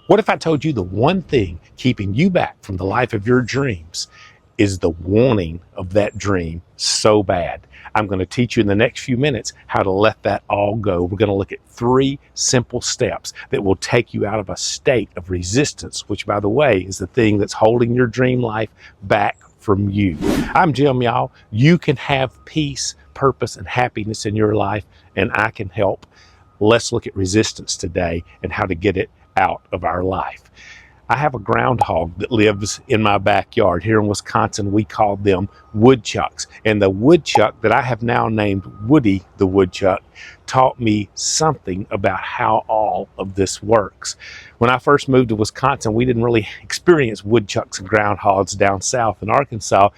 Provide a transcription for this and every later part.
What if I told you the one thing keeping you back from the life of your dreams is the wanting of that dream so bad? I'm going to teach you in the next few minutes how to let that all go. We're going to look at 3 simple steps that will take you out of a state of resistance, which, by the way, is the thing that's holding your dream life back from you. I'm Jim, y'all. You can have peace, purpose, and happiness in your life, and I can help. Let's look at resistance today and how to get it out of our life. I have a groundhog that lives in my backyard. Here in Wisconsin, we call them woodchucks. And the woodchuck that I have now named Woody the Woodchuck taught me something about how all of this works. When I first moved to Wisconsin, we didn't really experience woodchucks and groundhogs down south in Arkansas.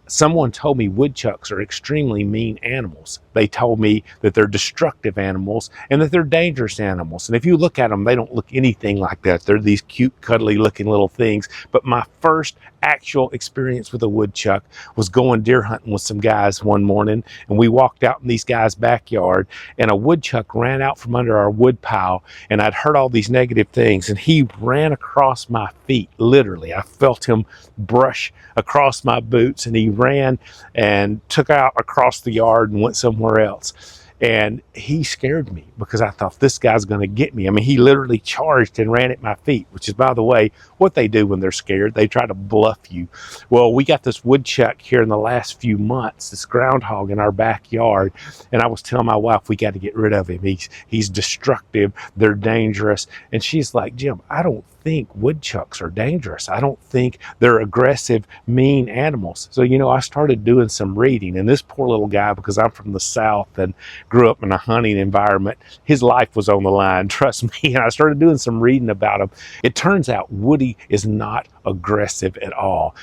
Someone told me woodchucks are extremely mean animals. They told me that they're destructive animals and that they're dangerous animals. And if you look at them, they don't look anything like that. They're these cute, cuddly looking little things. But my first actual experience with a woodchuck was going deer hunting with some guys one morning. And we walked out in these guys' backyard, and a woodchuck ran out from under our wood pile. And I'd heard all these negative things, and he ran across my feet, literally. I felt him brush across my boots, and he ran and took out across the yard and went somewhere else. And he scared me because I thought, this guy's going to get me. I mean, he literally charged and ran at my feet, which is, by the way, what they do when they're scared. They try to bluff you. Well, we got this woodchuck here in the last few months, this groundhog in our backyard. And I was telling my wife, we got to get rid of him. He's destructive. They're dangerous. And she's like, Jim, I don't think woodchucks are dangerous. I don't think they're aggressive, mean animals. So, I started doing some reading, and this poor little guy, because I'm from the South and grew up in a hunting environment, his life was on the line, trust me. And I started doing some reading about him. It turns out Woody is not aggressive at all.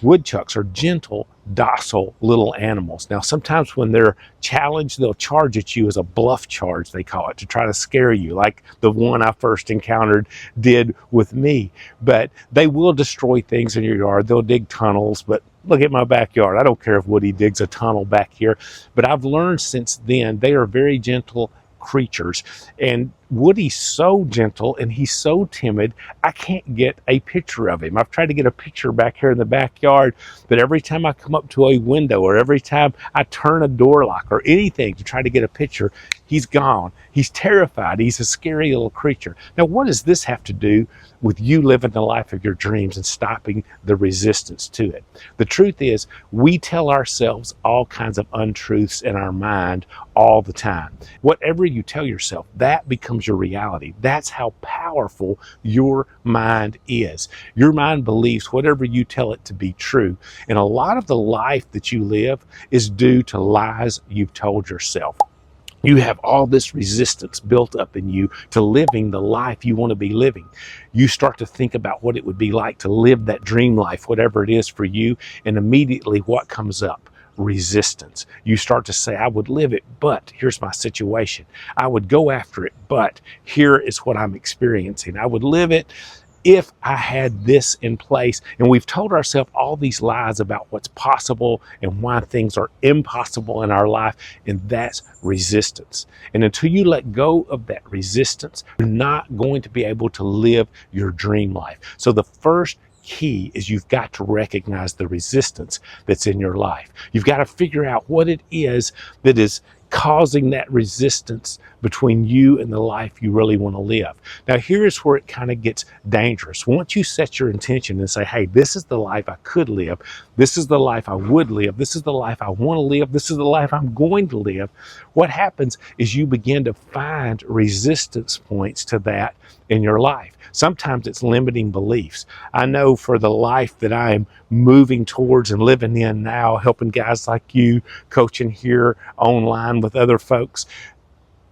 Woodchucks are gentle, docile little animals. Now, sometimes when they're challenged, they'll charge at you as a bluff charge, they call it, to try to scare you, like the one I first encountered did with me. But they will destroy things in your yard. They'll dig tunnels, but look at my backyard. I don't care if Woody digs a tunnel back here. But I've learned since then they are very gentle creatures. And Woody's so gentle and he's so timid, I can't get a picture of him. I've tried to get a picture back here in the backyard, but every time I come up to a window or every time I turn a door lock or anything to try to get a picture, he's gone. He's terrified. He's a scary little creature. Now, what does this have to do with you living the life of your dreams and stopping the resistance to it? The truth is, we tell ourselves all kinds of untruths in our mind all the time. Whatever you tell yourself, that becomes your reality. That's how powerful your mind is. Your mind believes whatever you tell it to be true. And a lot of the life that you live is due to lies you've told yourself. You have all this resistance built up in you to living the life you want to be living. You start to think about what it would be like to live that dream life, whatever it is for you, and immediately what comes up? Resistance. You start to say, I would live it, but here's my situation. I would go after it, but here is what I'm experiencing. I would live it if I had this in place. And we've told ourselves all these lies about what's possible and why things are impossible in our life, and that's resistance. And until you let go of that resistance, you're not going to be able to live your dream life. So the first key is you've got to recognize the resistance that's in your life. You've got to figure out what it is that is causing that resistance between you and the life you really want to live. Now, here's where it kind of gets dangerous. Once you set your intention and say, hey, this is the life I could live, this is the life I would live, this is the life I want to live, this is the life I'm going to live, what happens is you begin to find resistance points to that in your life. Sometimes it's limiting beliefs. I know for the life that I am moving towards and living in now, helping guys like you, coaching here online with other folks,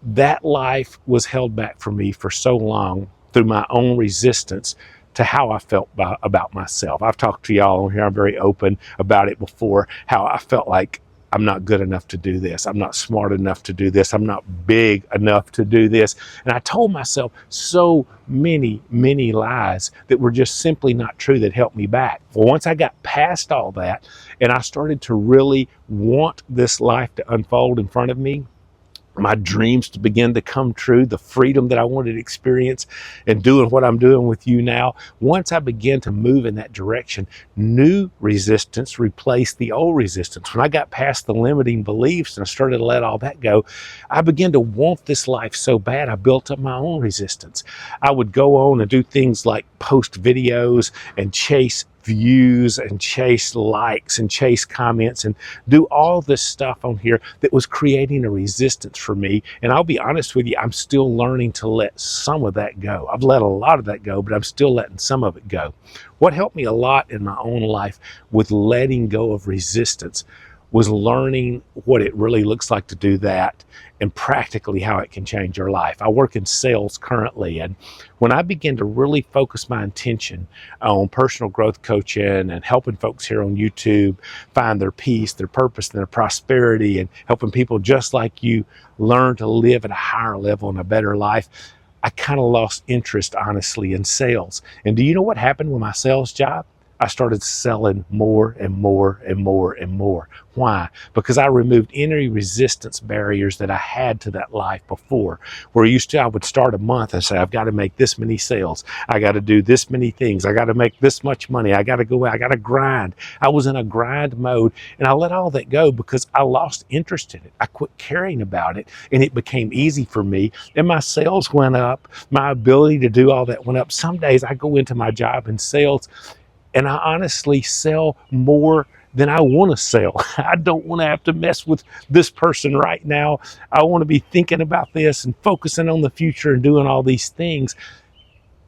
that life was held back from me for so long through my own resistance to how I felt about myself. I've talked to y'all on here, I'm very open about it before, how I felt like I'm not good enough to do this. I'm not smart enough to do this. I'm not big enough to do this. And I told myself so many lies that were just simply not true that helped me back. Well, once I got past all that and I started to really want this life to unfold in front of me, my dreams to begin to come true, the freedom that I wanted to experience, and doing what I'm doing with you now. Once I began to move in that direction, new resistance replaced the old resistance. When I got past the limiting beliefs and I started to let all that go, I began to want this life so bad, I built up my own resistance. I would go on and do things like post videos and chase views and chase likes and chase comments and do all this stuff on here that was creating a resistance for me. And I'll be honest with you, I'm still learning to let some of that go. I've let a lot of that go, but I'm still letting some of it go. What helped me a lot in my own life with letting go of resistance was learning what it really looks like to do that and practically how it can change your life. I work in sales currently, and when I begin to really focus my intention on personal growth coaching and helping folks here on YouTube find their peace, their purpose, and their prosperity, and helping people just like you learn to live at a higher level and a better life, I kind of lost interest, honestly, in sales. And do you know what happened with my sales job? I started selling more and more and more and more. Why? Because I removed any resistance barriers that I had to that life before. Where I would start a month and say, I've got to make this many sales. I got to do this many things. I got to make this much money. I got to go out. I got to grind. I was in a grind mode, and I let all that go because I lost interest in it. I quit caring about it, and it became easy for me. And my sales went up. My ability to do all that went up. Some days I go into my job in sales, and I honestly sell more than I want to sell. I don't want to have to mess with this person right now. I want to be thinking about this and focusing on the future and doing all these things.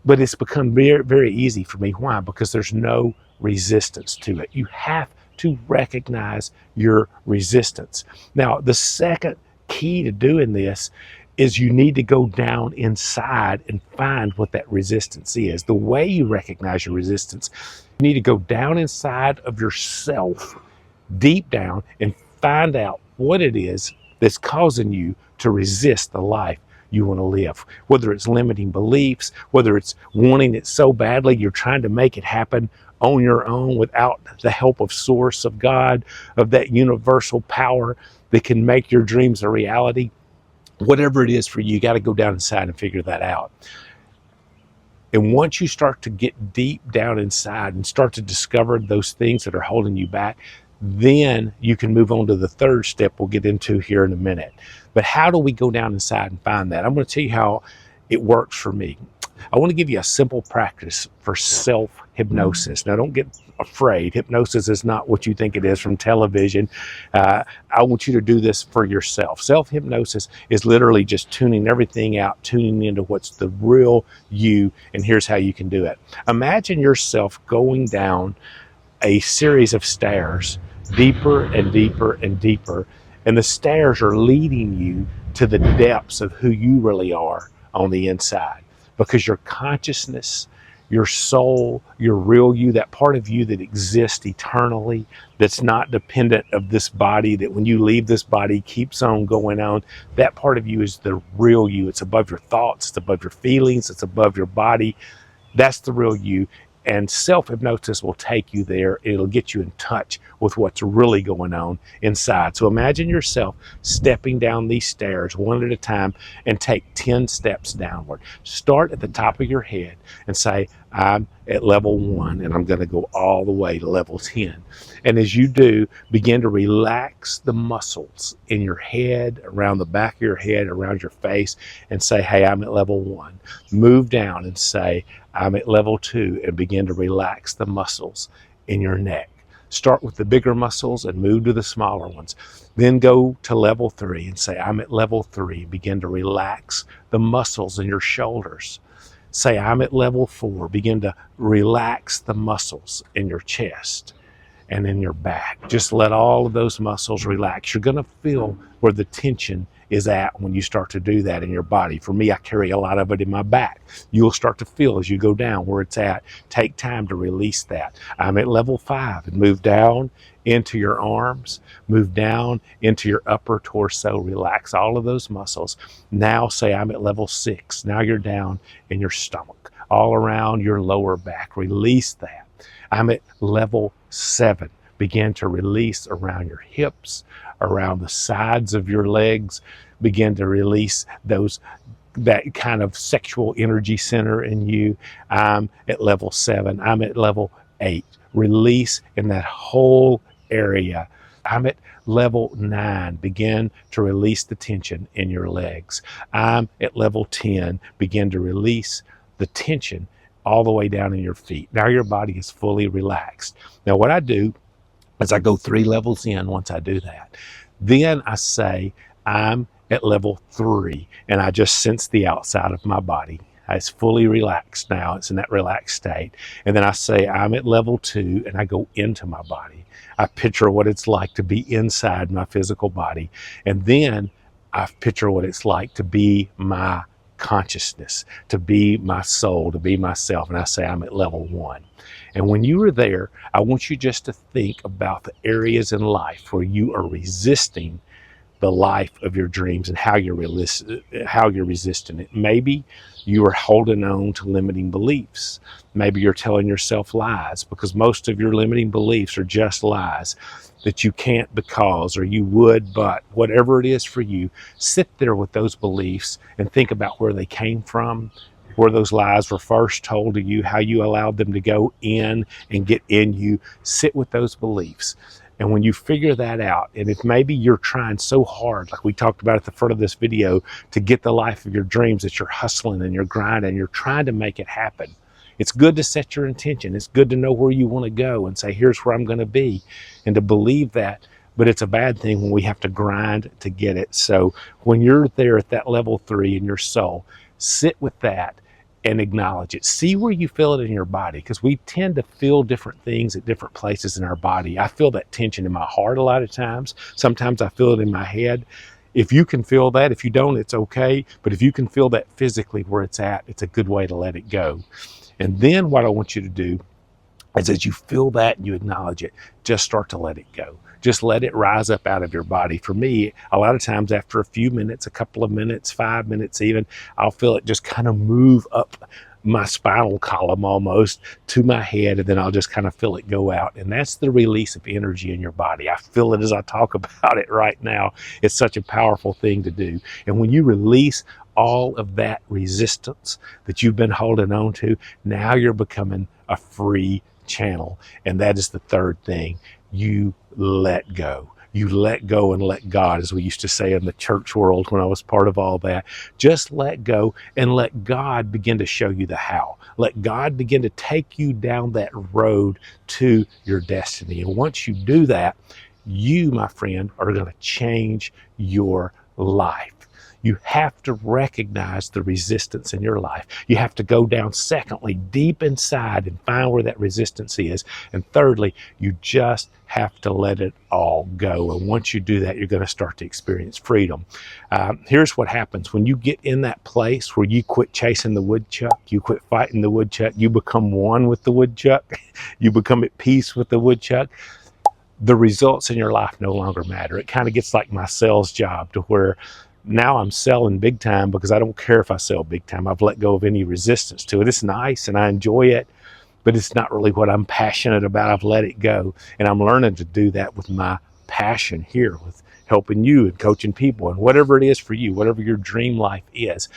But it's become very, very easy for me. Why? Because there's no resistance to it. You have to recognize your resistance. Now, the second key to doing this is you need to go down inside and find what that resistance is. The way you recognize your resistance, you need to go down inside of yourself, deep down, and find out what it is that's causing you to resist the life you want to live. Whether it's limiting beliefs, whether it's wanting it so badly you're trying to make it happen on your own without the help of Source, of God, of that universal power that can make your dreams a reality. Whatever it is for you, you got to go down inside and figure that out. And once you start to get deep down inside and start to discover those things that are holding you back, then you can move on to the third step we'll get into here in a minute. But how do we go down inside and find that? I'm going to tell you how it works for me. I want to give you a simple practice for self-hypnosis. Now, don't get afraid. Hypnosis is not what you think it is from television. I want you to do this for yourself. Self-hypnosis is literally just tuning everything out, tuning into what's the real you, and here's how you can do it. Imagine yourself going down a series of stairs, deeper and deeper and deeper, and the stairs are leading you to the depths of who you really are on the inside. Because your consciousness, your soul, your real you, that part of you that exists eternally, that's not dependent of this body, that when you leave this body keeps on going on, that part of you is the real you. It's above your thoughts, it's above your feelings, it's above your body. That's the real you. And self-hypnosis will take you there. It'll get you in touch with what's really going on inside. So imagine yourself stepping down these stairs one at a time and take 10 steps downward. Start at the top of your head and say, I'm at level 1, and I'm going to go all the way to level 10. And as you do, begin to relax the muscles in your head, around the back of your head, around your face, and say, hey, I'm at level 1. Move down and say, I'm at level 2, and begin to relax the muscles in your neck. Start with the bigger muscles and move to the smaller ones. Then go to level 3 and say, I'm at level 3. Begin to relax the muscles in your shoulders. Say, I'm at level 4. Begin to relax the muscles in your chest and in your back. Just let all of those muscles relax. You're going to feel where the tension is at when you start to do that in your body. For me, I carry a lot of it in my back. You'll start to feel as you go down where it's at. Take time to release that. I'm at level 5, and move down into your arms, move down into your upper torso. Relax all of those muscles. Now say, I'm at level 6. Now you're down in your stomach, all around your lower back. Release that. I'm at level 7. Begin to release around your hips, around the sides of your legs. begin to release that kind of sexual energy center in you. I'm at level 7. I'm at level 8. Release in that whole area. I'm at level 9. Begin to release the tension in your legs. I'm at level 10. Begin to release the tension all the way down in your feet. Now your body is fully relaxed. Now what I do is I go 3 levels in. Once I do that, then I say I'm at level 3, and I just sense the outside of my body. It's fully relaxed now. It's in that relaxed state. And then I say I'm at level 2, and I go into my body. I picture what it's like to be inside my physical body. And then I picture what it's like to be my consciousness, to be my soul, to be myself. And I say I'm at level 1. And when you are there, I want you just to think about the areas in life where you are resisting the life of your dreams and how you're resisting it. Maybe you are holding on to limiting beliefs. Maybe you're telling yourself lies, because most of your limiting beliefs are just lies, that you can't because, or you would but, whatever it is for you. Sit there with those beliefs and think about where they came from, where those lies were first told to you, how you allowed them to go in and get in you. Sit with those beliefs. And when you figure that out, and if maybe you're trying so hard, like we talked about at the front of this video, to get the life of your dreams, that you're hustling and you're grinding and you're trying to make it happen, it's good to set your intention. It's good to know where you want to go and say, here's where I'm going to be, and to believe that. But it's a bad thing when we have to grind to get it. So when you're there at that level 3 in your soul, sit with that and acknowledge it. See where you feel it in your body, because we tend to feel different things at different places in our body. I feel that tension in my heart a lot of times. Sometimes I feel it in my head. If you can feel that, if you don't, it's okay. But if you can feel that physically where it's at, it's a good way to let it go. And then what I want you to do is, as you feel that and you acknowledge it, just start to let it go. Just let it rise up out of your body. For me, a lot of times after a few minutes, a couple of minutes, 5 minutes even, I'll feel it just kind of move up my spinal column almost to my head, and then I'll just kind of feel it go out. And that's the release of energy in your body. I feel it as I talk about it right now. It's such a powerful thing to do. And when you release all of that resistance that you've been holding on to, now you're becoming a free channel. And that is the third thing. You let go. You let go and let God, as we used to say in the church world when I was part of all that. Just let go and let God begin to show you the how. Let God begin to take you down that road to your destiny. And once you do that, you, my friend, are going to change your life. You have to recognize the resistance in your life. You have to go down, secondly, deep inside and find where that resistance is. And thirdly, you just have to let it all go. And once you do that, you're going to start to experience freedom. Here's what happens. When you get in that place where you quit chasing the woodchuck, you quit fighting the woodchuck, you become one with the woodchuck, you become at peace with the woodchuck, the results in your life no longer matter. It kind of gets like my sales job, to where now I'm selling big time because I don't care if I sell big time. I've let go of any resistance to it. It's nice and I enjoy it, but it's not really what I'm passionate about. I've let it go. And I'm learning to do that with my passion here, with helping you and coaching people and whatever it is for you, whatever your dream life is.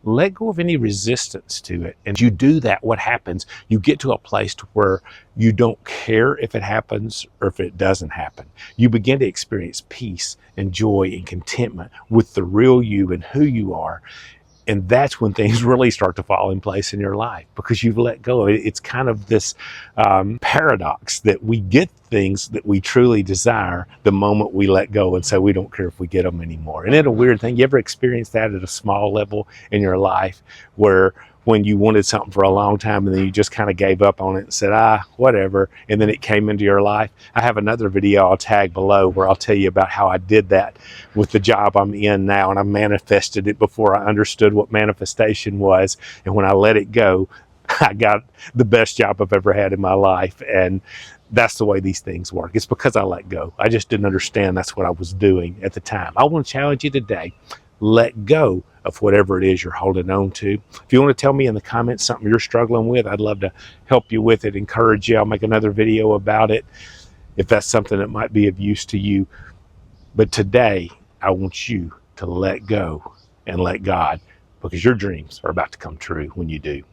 Let go of any resistance to it. And you do that, what happens? You get to a place to where you don't care if it happens or if it doesn't happen. You begin to experience peace and joy and contentment with the real you and who you are. And that's when things really start to fall in place in your life, because you've let go. It's kind of this paradox that we get things that we truly desire the moment we let go, and so we don't care if we get them anymore. And it's a weird thing. You ever experienced that at a small level in your life, where when you wanted something for a long time and then you just kind of gave up on it and said, whatever, and then it came into your life? I have another video I'll tag below where I'll tell you about how I did that with the job I'm in now, and I manifested it before I understood what manifestation was. And when I let it go, I got the best job I've ever had in my life. And that's the way these things work. It's because I let go. I just didn't understand that's what I was doing at the time. I want to challenge you today. Let go of whatever it is you're holding on to. If you want to tell me in the comments something you're struggling with, I'd love to help you with it, encourage you. I'll make another video about it if that's something that might be of use to you. But today, I want you to let go and let God, because your dreams are about to come true when you do.